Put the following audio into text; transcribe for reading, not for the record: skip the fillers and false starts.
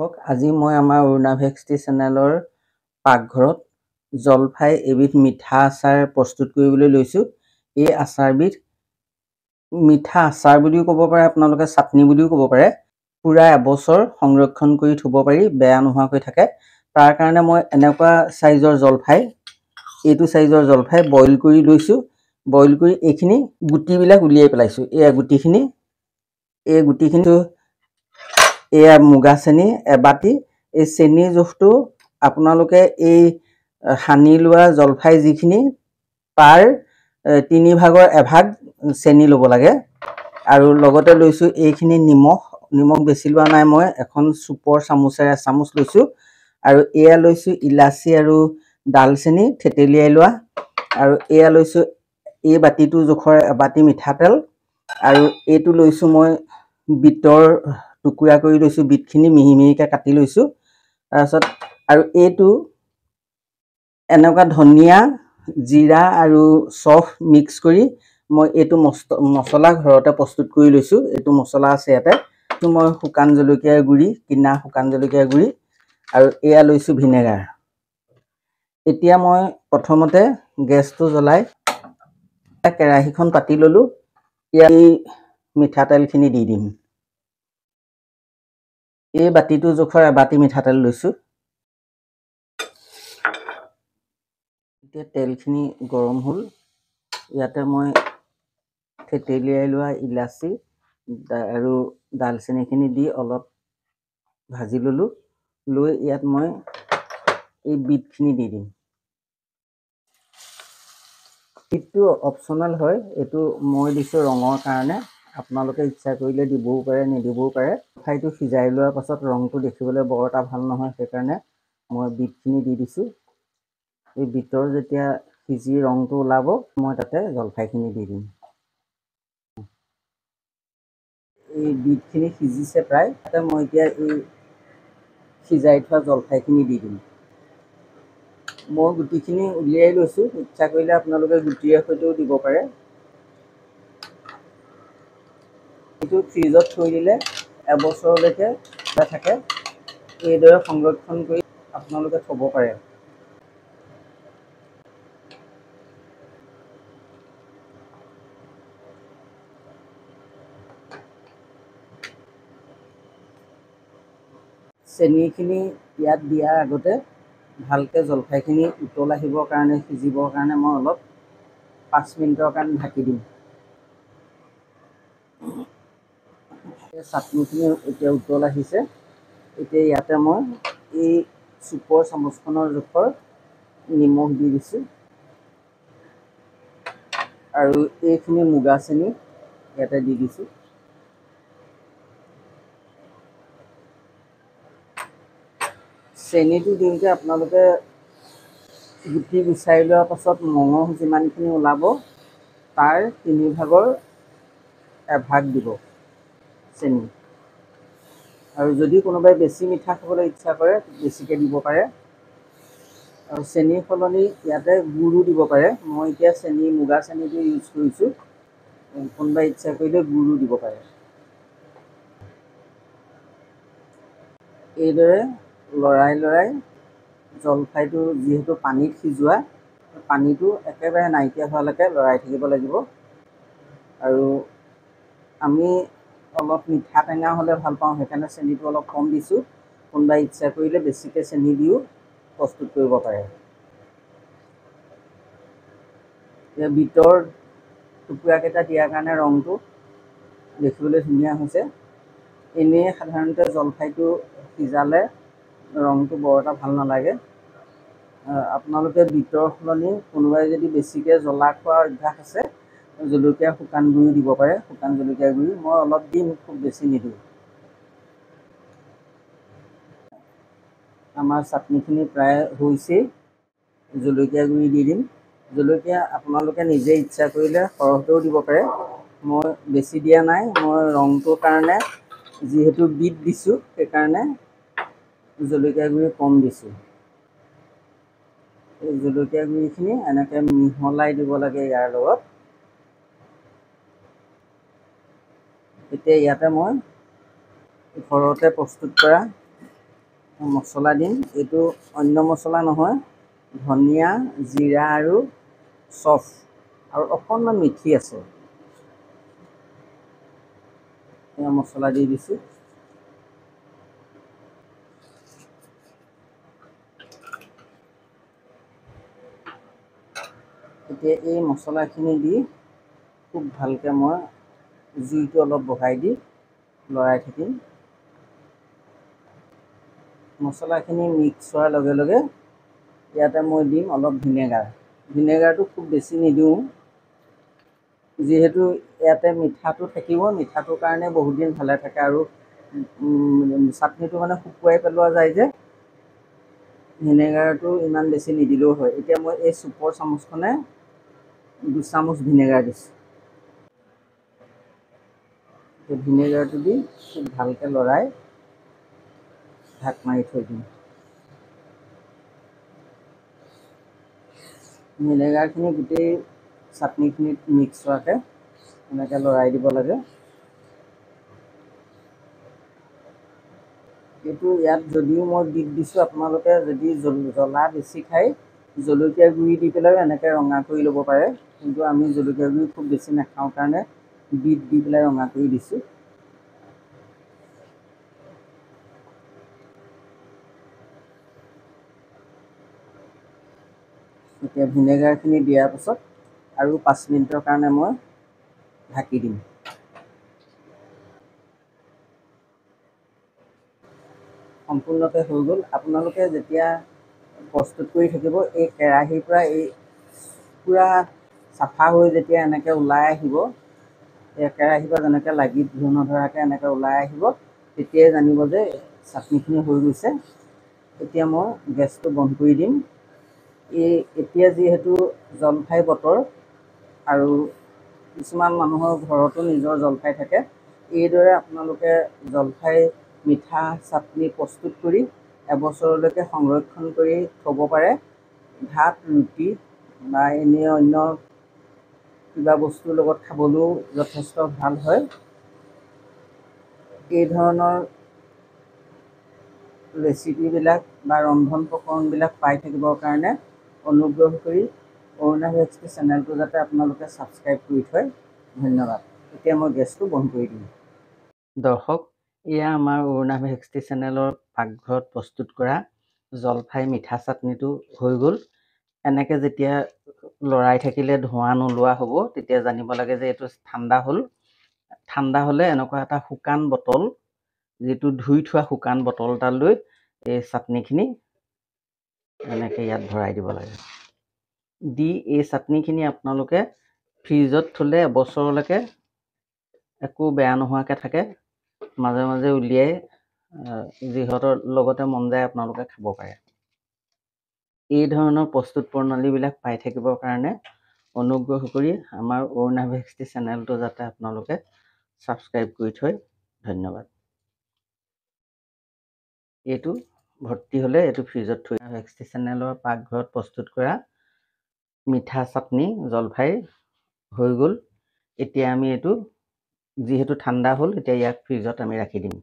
দৰ্শক, আজি মই আমাৰ অৰুণাভেক্সটি চেনেলৰ পাকঘৰত জলফাই এবিধ মিঠা আচাৰ প্ৰস্তুত কৰিবলৈ লৈছোঁ। এই আচাৰবিধ মিঠা আচাৰ বুলিও ক'ব পাৰে, আপোনালোকে চাটনি বুলিও ক'ব পাৰে। পুৰা এবছৰ সংৰক্ষণ কৰি থ'ব পাৰি, বেয়া নোহোৱাকৈ থাকে। তাৰ কাৰণে মই এনেকুৱা চাইজৰ জলফাই, এইটো চাইজৰ জলফাই বইল কৰি লৈছোঁ। বইল কৰি এইখিনি গুটিবিলাক উলিয়াই পেলাইছোঁ। এয়া গুটিখিনি, এই গুটিখিনি এয়া মুগা চেনি এবাটি। এই চেনিৰ জোখটো আপোনালোকে এই সানি লোৱা জলফাই যিখিনি তাৰ 3 ভাগৰ 1 ভাগ চেনি ল'ব লাগে। আৰু লগতে লৈছোঁ এইখিনি নিমখ বেছি লোৱা নাই, মই এখন চুপৰ চামুচেৰে এচামুচ লৈছোঁ। আৰু এয়া লৈছোঁ ইলাচি আৰু ডালচেনি থেতেলিয়াই লোৱা। আৰু এয়া লৈছোঁ এই বাতিটো জোখৰ এবাটি মিঠাতেল। আৰু এইটো লৈছোঁ মই বিটৰ টুকুৰা কৰি লৈছোঁ, বিটখিনি মিহি মিহিকৈ কাটি লৈছোঁ। তাৰপিছত আৰু এইটো এনেকুৱা ধনিয়া, জিৰা আৰু চফ মিক্স কৰি মই এইটো মছলা ঘৰতে প্ৰস্তুত কৰি লৈছোঁ। এইটো মছলা আছে ইয়াতে। এইটো মই শুকান জলকীয়াৰ গুড়ি, কিনা শুকান জলকীয়াৰ গুড়ি, আৰু এয়া লৈছোঁ ভিনেগাৰ। এতিয়া মই প্ৰথমতে গেছটো জ্বলাই কেৰাহীখন পাতি ল'লোঁ। ইয়াত মিঠাতেলখিনি দি দিম। এই বাতিটো জোখৰ এবাটি মিঠাতেল লৈছোঁ। এতিয়া তেলখিনি গৰম হ'ল। ইয়াতে মই থেতেলিয়াই লোৱা ইলাচি আৰু ডালচেনিখিনি দি অলপ ভাজি ল'লোঁ। লৈ ইয়াত মই এই বিটখিনি দি দিম। বিটটো অপশ্যনেল হয়, এইটো মই দিছোঁ ৰঙৰ কাৰণে। আপোনালোকে ইচ্ছা কৰিলে দিবও পাৰে, নিদিবও পাৰে। জলফাইটো সিজাই লোৱাৰ পাছত ৰংটো দেখিবলৈ বৰ এটা ভাল নহয়, সেইকাৰণে মই বিটখিনি দি দিছোঁ। এই বিটৰ যেতিয়া সিজি ৰংটো ওলাব, মই তাতে জলফাইখিনি দি দিম। এই বিটখিনি সিজিছে প্ৰায়, তাতে মই এতিয়া এই সিজাই থোৱা জলফাইখিনি দি দিম। মই গুটিখিনি উলিয়াই লৈছোঁ, ইচ্ছা কৰিলে আপোনালোকে গুটিৰে সৈতেও দিব পাৰে। এইটো ফ্ৰিজত থৈ দিলে এবছৰলৈকে থাকে। এইদৰে সংৰক্ষণ কৰি আপোনালোকে থ'ব পাৰে। চেনিখিনি ইয়াত দিয়াৰ আগতে ভালকৈ জলফাইখিনি উতল আহিবৰ কাৰণে, সিজিবৰ কাৰণে মই অলপ 5 মিনিটৰ কাৰণে ঢাকি দিম। চাটনিখিনি এতিয়া উতল আহিছে। এতিয়া ইয়াতে মই এই চুপৰ চামুচখনৰ জোখৰ নিমখ দি দিছোঁ। আৰু এইখিনি মুগা চেনি ইয়াতে দি দিছোঁ। চেনিটো দিওঁতে আপোনালোকে গুটি গুচাই লোৱাৰ পাছত মঙহ যিমানখিনি ওলাব, তাৰ 3 ভাগৰ 1 ভাগ দিব চেনি। আৰু যদি কোনোবাই বেছি মিঠা খাবলৈ ইচ্ছা কৰে, বেছিকৈ দিব পাৰে। আৰু চেনিৰ সলনি ইয়াতে গুড়ো দিব পাৰে। মই এতিয়া মুগা চেনিটো ইউজ কৰিছোঁ। কোনোবাই ইচ্ছা কৰিলে গুড়ো দিব পাৰে। এইদৰে লৰাই জলফাইটো যিহেতু পানীত সিজোৱা, পানীটো একেবাৰে নাইকিয়া হোৱালৈকে লৰাই থাকিব লাগিব। আৰু আমি অলপ মিঠা টেঙা হ'লে ভাল পাওঁ, সেইকাৰণে চেনিটো অলপ কম দিছোঁ। কোনোবাই ইচ্ছা কৰিলে বেছিকৈ চেনি দিও প্ৰস্তুত কৰিব পাৰে। বিটৰ টুকুৰাকেইটা দিয়াৰ কাৰণে ৰংটো দেখিবলৈ ধুনীয়া হৈছে। এনেই সাধাৰণতে জলফাইটো সিজালে ৰংটো বৰ এটা ভাল নালাগে। আপোনালোকে বিটৰ সলনি কোনোবাই যদি বেছিকৈ জ্বলা খোৱাৰ অভ্যাস আছে, জলকীয়া শুকান গুড়ি দিব পাৰে, শুকান জলকীয়া গুড়ি। মই অলপ দিম, খুব বেছি নিদিওঁ। আমাৰ চাটনিখিনি প্ৰায় হৈছেই। জলকীয়া গুড়ি দি দিম। জলকীয়া আপোনালোকে নিজে ইচ্ছা কৰিলে সৰহকৈও দিব পাৰে। মই বেছি দিয়া নাই, মই ৰংটোৰ কাৰণে যিহেতু বিট দিছোঁ, সেইকাৰণে জলকীয়া গুড়ি কম দিছোঁ। এই জলকীয়া গুড়িখিনি এনেকৈ মিহলাই দিব লাগে ইয়াৰ লগত। এতিয়া ইয়াতে মই ঘৰতে প্ৰস্তুত কৰা মছলা দিম। এইটো অন্য মছলা নহয়, ধনিয়া, জিৰা আৰু চফ আৰু অকণমান মিঠি আছে, এয়া মছলা দি দিছোঁ। এতিয়া এই মছলাখিনি দি খুব ভালকৈ মই জুইটো অলপ বঢ়াই দি লৰাই থাকিম। মছলাখিনি মিক্স হোৱাৰ লগে লগে ইয়াতে মই দিম অলপ ভিনেগাৰ। ভিনেগাৰটো খুব বেছি নিদিওঁ, যিহেতু ইয়াতে মিঠাটো থাকিব, মিঠাটোৰ কাৰণে বহুত দিন ভালে থাকে আৰু চাটনিটো মানে শুকুৱাই পেলোৱা যায় যে, ভিনেগাৰটো ইমান বেছি নিদিলেও হয়। এতিয়া মই এই চুপৰ চামুচখনে 2 চামুচ ভিনেগাৰ দিছোঁ। ভিনেগাৰটো দি খুব ভালকৈ লৰাই ঢাক মাৰি থৈ দিম। ভিনেগাৰখিনি গোটেই চাটনিখিনিত মিক্স হোৱাকৈ এনেকৈ লৰাই দিব লাগে। এইটো ইয়াত যদিও মই বিট দিছোঁ, আপোনালোকে যদি জ্বলা বেছি খায় জলকীয়া গুড়ি দি পেলাই এনেকৈ ৰঙা কৰি ল'ব পাৰে, কিন্তু আমি জলকীয়া গুড়ি খুব বেছি নাখাওঁ কাৰণে বিট দি পেলাই ৰঙা কৰি দিছোঁ। এতিয়া ভিনেগাৰখিনি দিয়াৰ পাছত আৰু 5 মিনিটৰ কাৰণে মই ঢাকি দিম। সম্পূৰ্ণকৈ হৈ গ'ল। আপোনালোকে যেতিয়া প্ৰস্তুত কৰি থাকিব, এই কেৰাহীৰ পৰা এই পূৰা চাফা হৈ যেতিয়া এনেকৈ ওলাই আহিব, এই কেৰাহীৰ পৰা যেনেকৈ লাগি ধুই নধৰাকৈ এনেকৈ ওলাই আহিব, তেতিয়াই জানিব যে চাটনিখিনি হৈ গৈছে। এতিয়া মই গেছটো বন্ধ কৰি দিম। এতিয়া যিহেতু জলফাই বতৰ আৰু কিছুমান মানুহৰ ঘৰতো নিজৰ জলফাই থাকে, এইদৰে আপোনালোকে জলফাই মিঠা চাটনি প্ৰস্তুত কৰি এবছৰলৈকে সংৰক্ষণ কৰি থ'ব পাৰে। ভাত, ৰুটি বা এনেই অন্য কিবা বস্তুৰ লগত খাবলৈও যথেষ্ট ভাল হয়। এই ধৰণৰ ৰেচিপিবিলাক বা ৰন্ধন প্ৰকৰণবিলাক পাই থাকিবৰ কাৰণে অনুগ্ৰহ কৰি অৰুণা ভেক্সটি চেনেলটো যাতে আপোনালোকে ছাবস্ক্ৰাইব কৰি থয়। ধন্যবাদ। এতিয়া মই গেছটো বন্ধ কৰি দিম। দৰ্শক, এয়া আমাৰ অৰুণা ভেক্সটি চেনেলৰ পাকঘৰত প্ৰস্তুত কৰা জলফাই মিঠা চাটনিটো হৈ গ'ল। এনেকৈ যেতিয়া লৰাই থাকিলে ধোঁৱা নোলোৱা হ'ব, তেতিয়া জানিব লাগে যে এইটো ঠাণ্ডা হ'ল। ঠাণ্ডা হ'লে এনেকুৱা এটা শুকান বটল, যিটো ধুই থোৱা শুকান বটল এটা লৈ এই চাটনিখিনি এনেকৈ ইয়াত ভৰাই দিব লাগে। দি এই চাটনিখিনি আপোনালোকে ফ্ৰিজত থ'লে এবছৰলৈকে একো বেয়া নোহোৱাকৈ থাকে। মাজে মাজে উলিয়াই যিহঁতৰ লগতে মন যায় আপোনালোকে খাব পাৰে। এই ধৰণৰ প্ৰস্তুত প্ৰণালীবিলাক পাই থাকিবৰ কাৰণে অনুগ্ৰহ কৰি আমাৰ অৰুণা ভেক্সটি চেনেলটো যাতে আপোনালোকে ছাবস্ক্ৰাইব কৰি থয়। ধন্যবাদ। এইটো ভৰ্তি হ'লে এইটো ফ্ৰিজত থৈ ভেক্সটি চেনেলৰ পাকঘৰত প্ৰস্তুত কৰা মিঠা চাটনি জলফাই হৈ গ'ল। এতিয়া আমি এইটো যিহেতু ঠাণ্ডা হ'ল, এতিয়া ইয়াক ফ্ৰিজত আমি ৰাখি দিম।